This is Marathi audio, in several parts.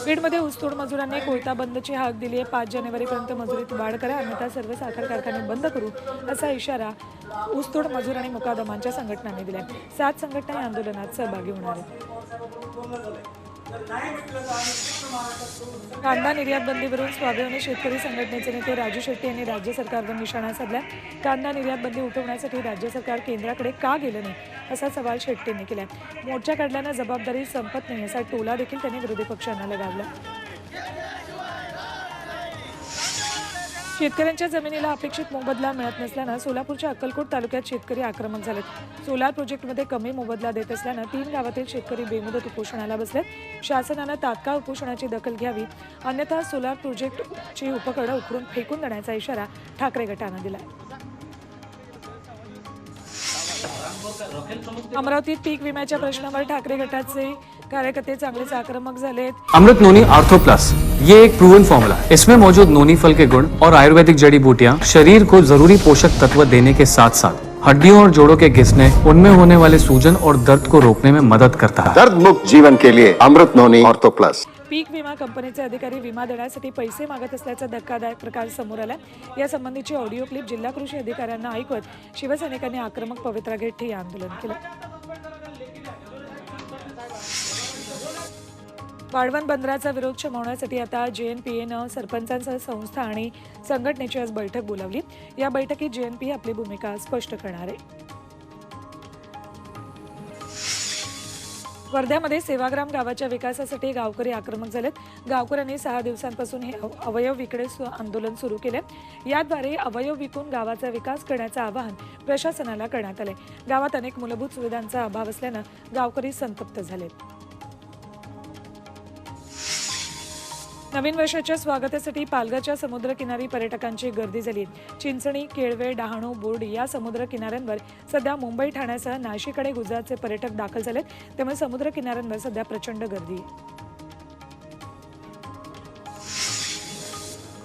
बीडमध्ये ऊसतोड मजुरांनी कोयता बंदची हाक दिली आहे। 5 जानेवारीपर्यंत मजुरीत वाढ करा, अन्यथा सर्व साखर कारखाने बंद करू, असा इशारा ऊसतोड मजूर आणि मुकादमांच्या संघटनांनी दिला आहे। 7 संघटना या आंदोलनात सहभागी होणार आहेत। कांदा निर्यात बंदीवरून स्वाभिमानी शेतकरी संघटनेचे नेते राजू शेट्टी यांनी राज्य सरकारवर निशाणा साधला। कांदा निर्यात बंदी उठवण्यासाठी राज्य सरकार केंद्राकडे का गेलं नाही, असा सवाल शेट्टींनी केला। मोर्चा काढल्यानं जबाबदारी संपत नाही, असा टोला देखील त्यांनी विरोधी पक्षांना लगावला। शेतकऱ्यांच्या जमिनीला अपेक्षित मोबदला मिळत नसल्यानं सोलापूरच्या अक्कलकोट तालुक्यात शेतकरी आक्रमक झालेत। सोलार प्रोजेक्टमध्ये कमी मोबदला देत असल्यानं 3 गावातील शेतकरी बेमुदत उपोषणाला बसलेत। शासनानं तात्काळ उपोषणाची दखल घ्यावी, अन्यथा सोलार प्रोजेक्टची उपकरणं उखडून फेकून देण्याचा इशारा ठाकरे गटानं दिला। अमरावतीत पीक विम्याच्या प्रश्नावर ठाकरे गटाचे कार्यकर्ते चांगलेच आक्रमक झाले। अमृत नोनी आर्थो प्लस, ये एक प्रूवन फॉर्मूला है। इसमें मौजूद नोनी फल के गुण और आयुर्वेदिक जड़ी बूटियां शरीर को जरूरी पोषक तत्व देने के साथ साथ हड्डियों और जोड़ों के घिसने, उनमें होने वाले सूजन और दर्द को रोकने में मदद करता है। दर्द मुक्त जीवन के लिए अमृत नोनी आर्थो प्लस। पीक विमा कंपनीचे अधिकारी विमा देण्यासाठी पैसे मागत असल्याचा धक्कादायक प्रकार समोर आला। या संबंधीची ऑडिओ क्लिप जिल्हा कृषी अधिकाऱ्यांना ऐकवत शिवसैनिकांनी आक्रमक पवित्रा घेत ठिय्या आंदोलन केलं। वाढवण बंदराचा विरोध शमवण्यासाठी आता JNPAनं सरपंचांसह संस्था आणि संघटनेची आज बैठक बोलावली। या बैठकीत JNPA आपली भूमिका स्पष्ट करणार आहे। वर्ध्यामध्ये सेवाग्राम गावाच्या विकासासाठी गावकरी आक्रमक झालेत। गावकऱ्यांनी 6 दिवसांपासून हे अवयव विक्री आंदोलन सुरू केले। याद्वारे अवयव विकून गावाचा विकास करण्याचं आवाहन प्रशासनाला करण्यात आले। गावात अनेक मूलभूत सुविधांचा अभाव असल्यानं गावकरी संतप्त झालेत। नवीन वर्षाच्या स्वागतासाठी पालघरच्या समुद्रकिनारी पर्यटकांची गर्दी झाली। चिंचणी, केळवे, डहाणू, बोर्डी या समुद्र किनाऱ्यांवर सध्या मुंबई, ठाण्यासह नाशिक आणि गुजरातचे पर्यटक दाखल झालेत, त्यामुळे समुद्र किनाऱ्यांवर सध्या प्रचंड गर्दी आहे।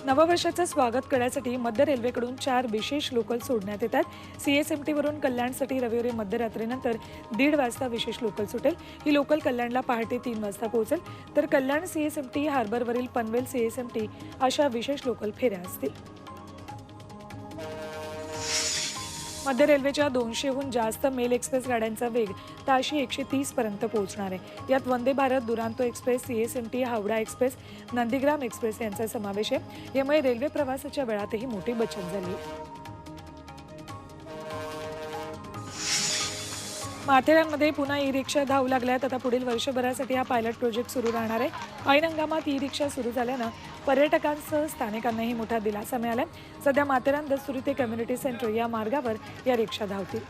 नववर्षाचं स्वागत करण्यासाठी मध्य रेल्वेकडून 4 विशेष लोकल सोडण्यात येतात। CSMT वरून कल्याणसाठी रविवारी मध्यरात्रीनंतर 1:30 वाजता विशेष लोकल सुटेल। ही लोकल कल्याणला पहाटे 3 वाजता पोहोचेल, तर कल्याण CSMT, हार्बरवरील पनवेल CSMT अशा विशेष लोकल फेऱ्या असतील। मध्य रेल्वेच्या 200हून जास्त मेल एक्सप्रेस गाड्यांचा वेग ताशी 130 पर्यंत पोहोचणार आहे। यात Vande Bharat, Duronto express, CSMT, Howrah express, Nandigram express यांचा समावेश आहे। यामुळे रेल्वे प्रवासाच्या वेळातही मोठी बचत झाली आहे। माथेरानमध्ये पुन्हा ई-रिक्षा धावू लागल्यात। आता पुढील वर्षभरासाठी हा पायलट प्रोजेक्ट सुरू राहणार आहे। ऐन हंगामात ई-रिक्षा सुरू झाल्यानं पर्यटकांसह स्थानिकांनाही मोठा दिलासा मिळाला। सध्या माथेरान दस्तुरी ते कम्युनिटी सेंटर या मार्गावर या रिक्षा धावतील।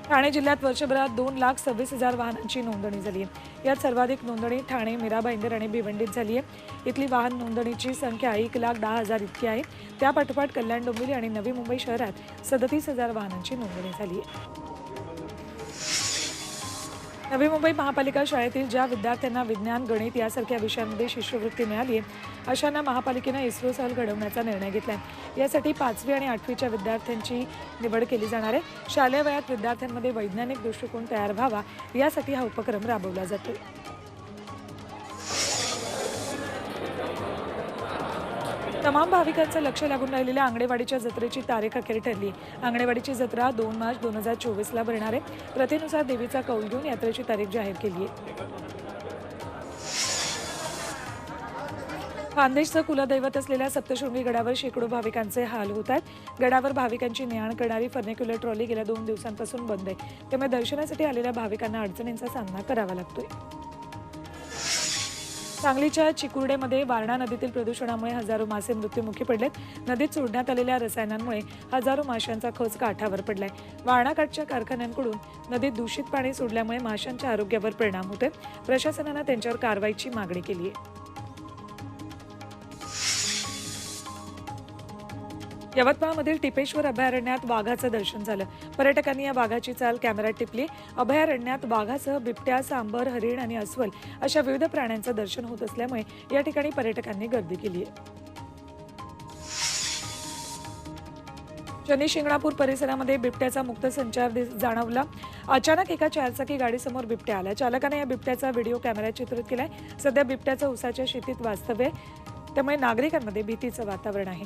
ठाणे जिल्ह्यात वर्षभरात 2,26,000 वाहनांची नोंदणी झाली आहे। यात सर्वाधिक नोंदणी ठाणे, मीरा भाईंदर आणि भिवंडीत झाली आहे। इथली वाहन नोंदणीची संख्या 1,10,000 इतकी आहे। त्यापाठोपाठ कल्याण, डोंबिवली आणि नवी मुंबई शहरात 37,000 वाहनांची नोंदणी झाली आहे। नवी मुंबई महापालिका शाळेतील ज्या विद्यार्थ्यांना विज्ञान, गणित यासारख्या विषयांमध्ये शिष्यवृत्ती मिळाली आहे, अशांना महापालिकेनं इस्रो सहल घडवण्याचा निर्णय घेतला आहे। यासाठी 5वी आणि 8वीच्या विद्यार्थ्यांची निवड केली जाणार आहे। शालेय वयात विद्यार्थ्यांमध्ये वैज्ञानिक दृष्टिकोन तयार व्हावा, यासाठी हा उपक्रम राबवला जातो। तमाम भाविकांचं लक्ष लागून राहिलेल्या आंगणेवाडीच्या जत्रेची तारीख अखेर ठरली। आंगणेवाडीची जत्रा 2 मार्च 2024ला भरणार आहे। प्रथेनुसार देवीचा कौल घेऊन यात्रेची तारीख जाहीर केली आहे। खानदेशचं कुलदैवत असलेल्या सप्तशृंगी गडावर शेकडो भाविकांचे हाल होत आहेत। गडावर भाविकांची ने-आण करणारी फर्निक्युलर ट्रॉली गेल्या 2 दिवसांपासून बंद आहे, त्यामुळे दर्शनासाठी आलेल्या भाविकांना अडचणींचा सामना करावा लागतोय। सांगलीच्या चिकुर्डेमध्ये वारणा नदीतील प्रदूषणामुळे हजारो मासे मृत्युमुखी पडलेत। नदीत सोडण्यात आलेल्या रसायनांमुळे हजारो माशांचा खच काठावर पडलाय। वारणाकाठच्या कारखान्यांकडून नदीत दूषित पाणी सोडल्यामुळे माशांच्या आरोग्यावर परिणाम होतोय। प्रशासनानं त्यांच्यावर कारवाईची मागणी केली आहे। यवतमाळमधील टिपेश्वर अभयारण्यात वाघाचं दर्शन झालं। पर्यटकांनी या वाघाची चाल कॅमेऱ्यात टिपली। अभयारण्यात वाघासह बिबट्या, सांबर, हरिण आणि अस्वल अशा विविध प्राण्यांचं दर्शन होत असल्यामुळे या ठिकाणी पर्यटकांनी गर्दी केली आहे। शनी शिंगणापूर परिसरामध्ये बिबट्याचा मुक्त संचार जाणवला. अचानक एका चारचाकी गाडीसमोर बिबट्या आला. चालकाने या बिबट्याचा व्हिडिओ कॅमेऱ्यात चित्रित केलाय. सध्या बिबट्याचं उसाच्या शेतीत वास्तव्य आहे, त्यामुळे नागरिकांमध्ये भीतीचं वातावरण आहे.